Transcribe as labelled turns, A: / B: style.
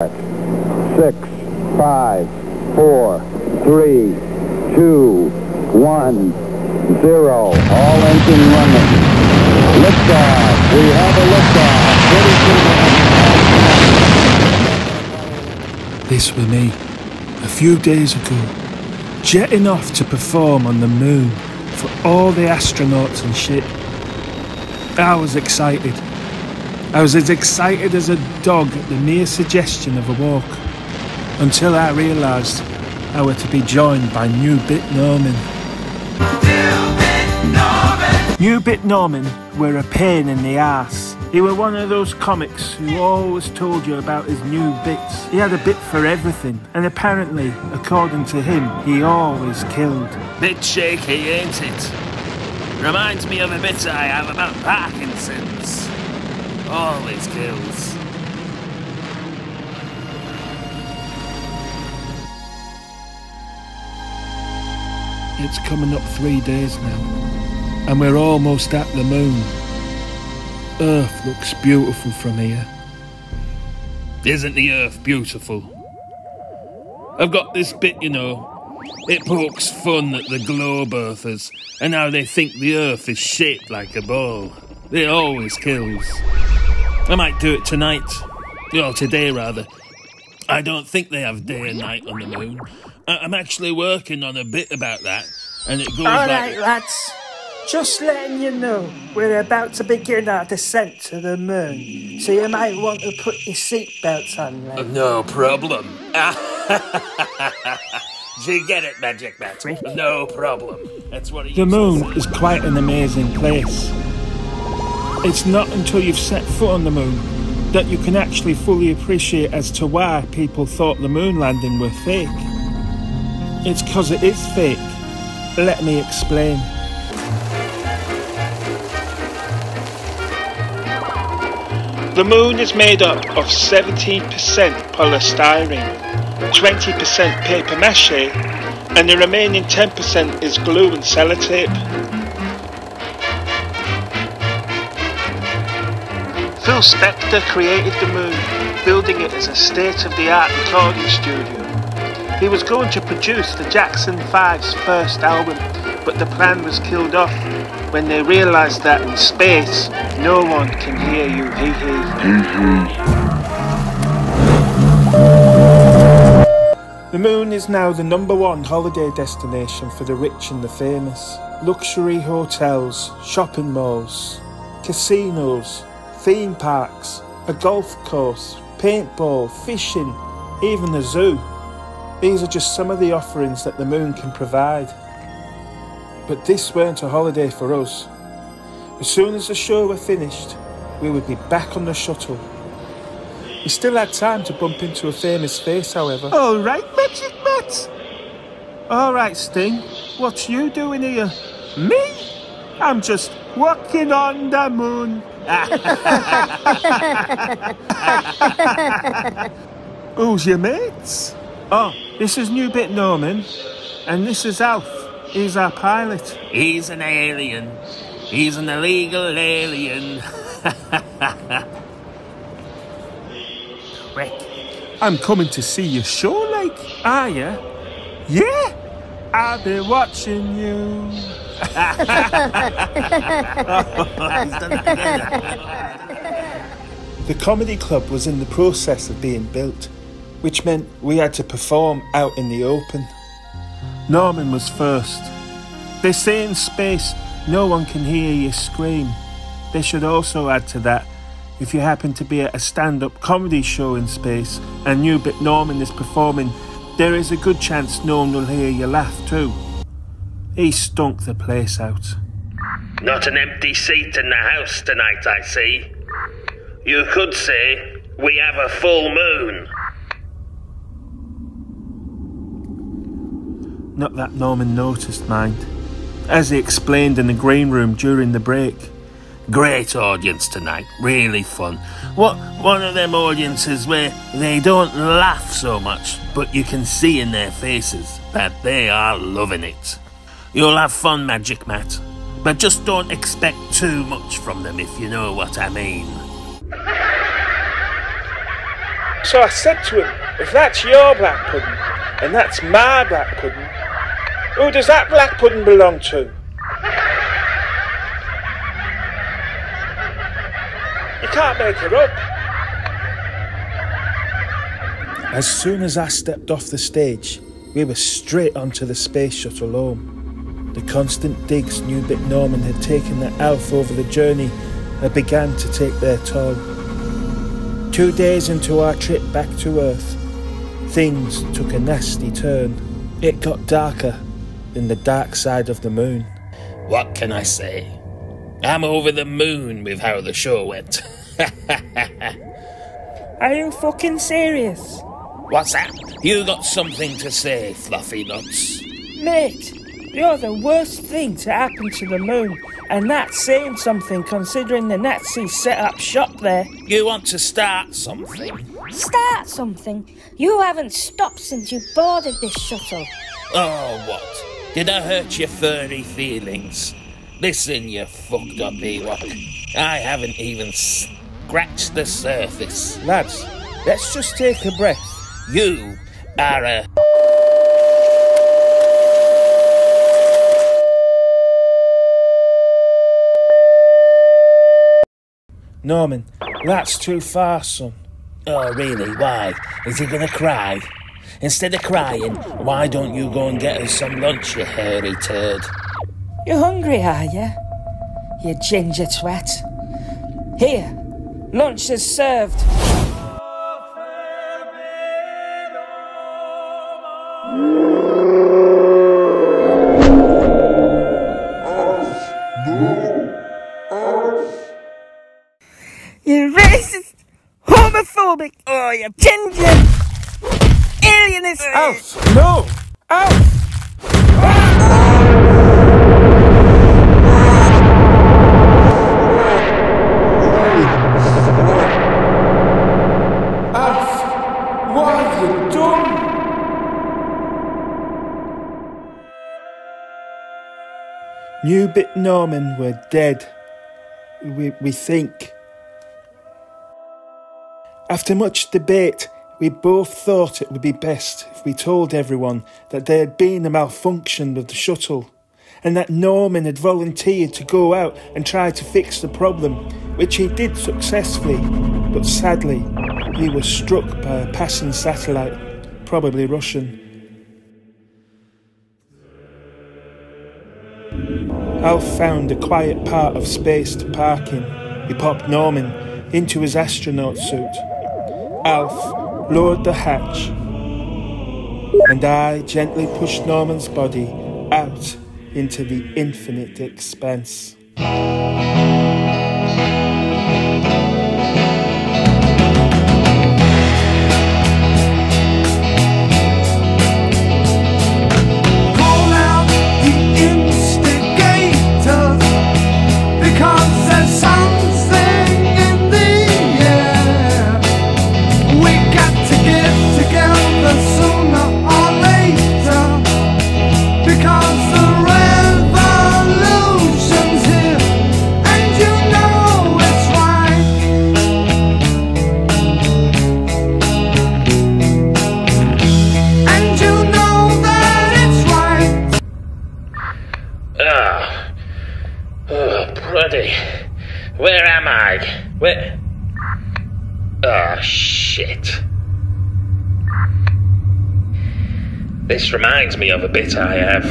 A: 6, 5, 4, 3, 2, 1, 0. All engine running. Liftoff. We have a liftoff.
B: This was me, a few days ago, jetting off to perform on the moon for all the astronauts and shit. I was excited. I was as excited as a dog at the mere suggestion of a walk, until I realised I were to be joined by New Bit Norman. New Bit Norman were a pain in the arse. He were one of those comics who always told you about his new bits. He had a bit for everything, and apparently, according to him, he always killed.
C: Bit shaky, ain't it? Reminds me of a bit I have about Parkinson's. Always kills.
B: It's coming up 3 days now, and we're almost at the moon. Earth looks beautiful from here.
C: Isn't the Earth beautiful? I've got this bit, you know. It pokes fun at the globe earthers and how they think the Earth is shaped like a ball. It always kills. I might do it tonight. Or today, rather. I don't think they have day and night on the moon. I'm actually working on a bit about that, and it goes like...
D: Alright, lads. Just letting you know, we're about to begin our descent to the moon, so you might want to put your seatbelts on, lad.
C: No problem. Do you get it, Magic Matt? No problem. That's what he
B: The moon is quite an amazing place. It's not until you've set foot on the moon that you can actually fully appreciate as to why people thought the moon landing were fake. It's 'cause it is fake. Let me explain. The moon is made up of 70% polystyrene, 20% paper mache, and the remaining 10% is glue and sellotape. Phil Spector created the moon, building it as a state-of-the-art recording studio. He was going to produce the Jackson 5's first album, but the plan was killed off when they realised that in space, no one can hear you, hee hee. The moon is now the #1 holiday destination for the rich and the famous. Luxury hotels, shopping malls, casinos, theme parks, a golf course, paintball, fishing, even a zoo. These are just some of the offerings that the moon can provide. But this weren't a holiday for us. As soon as the show were finished, we would be back on the shuttle. We still had time to bump into a famous face, however. All right, Magic Matt. All right, Sting. What you doing here? Me? I'm just walking on the moon. Who's your mates? Oh, this is New Bit Norman, and this is Alf. He's our pilot.
C: He's an alien. He's an illegal alien.
B: Rick, I'm coming to see your show, like. Are ya? Yeah? I've been watching you. The comedy club was in the process of being built, which meant we had to perform out in the open. Norman was first. They say in space no one can hear you scream. They should also add to that, if you happen to be at a stand-up comedy show in space and New Bit Norman is performing, there is a good chance no one will hear you laugh too. He stunk the place out.
C: Not an empty seat in the house tonight, I see. You could say we have a full moon.
B: Not that Norman noticed, mind. As he explained in the green room during the break.
C: Great audience tonight, really fun. One of them audiences where they don't laugh so much, but you can see in their faces that they are loving it. You'll have fun, Magic Matt, but just don't expect too much from them, if you know what I mean.
B: So I said to him, if that's your black pudding, and that's my black pudding, who does that black pudding belong to? You can't make it up. As soon as I stepped off the stage, we were straight onto the space shuttle home. The constant digs New Bit Norman had taken at Alf over the journey had begun to take their toll. 2 days into our trip back to Earth, things took a nasty turn. It got darker than the dark side of the moon.
C: What can I say? I'm over the moon with how the show went.
D: Are you fucking serious?
C: What's that? You got something to say, Fluffy Nuts?
D: Mate, you're the worst thing to happen to the moon, and that's saying something considering the Nazis set up shop there.
C: You want to start something?
E: Start something? You haven't stopped since you boarded this shuttle.
C: Oh, what? Did I hurt your furry feelings? Listen, you fucked up Ewok. I haven't even scratched the surface.
B: Lads, let's just take a breath.
C: You are a...
B: Norman, that's too far, son.
C: Oh, really? Why? Is he gonna cry? Instead of crying, why don't you go and get us some lunch, you hairy turd?
D: You hungry, are you? You ginger twat. Here, lunch is served. You racist, homophobic, oh, you ginger, alienist.
B: Alf, no! Alf! Alf, what have you done? New Bit Norman were dead. We think. After much debate, we both thought it would be best if we told everyone that there had been a malfunction with the shuttle, and that Norman had volunteered to go out and try to fix the problem, which he did successfully, but sadly, he was struck by a passing satellite, probably Russian. Alf found a quiet part of space to park in. He popped Norman into his astronaut suit. Alf lowered the hatch, and I gently pushed Norman's body out into the infinite expanse.
C: Where am I? Where? Oh, shit. This reminds me of a bit I have.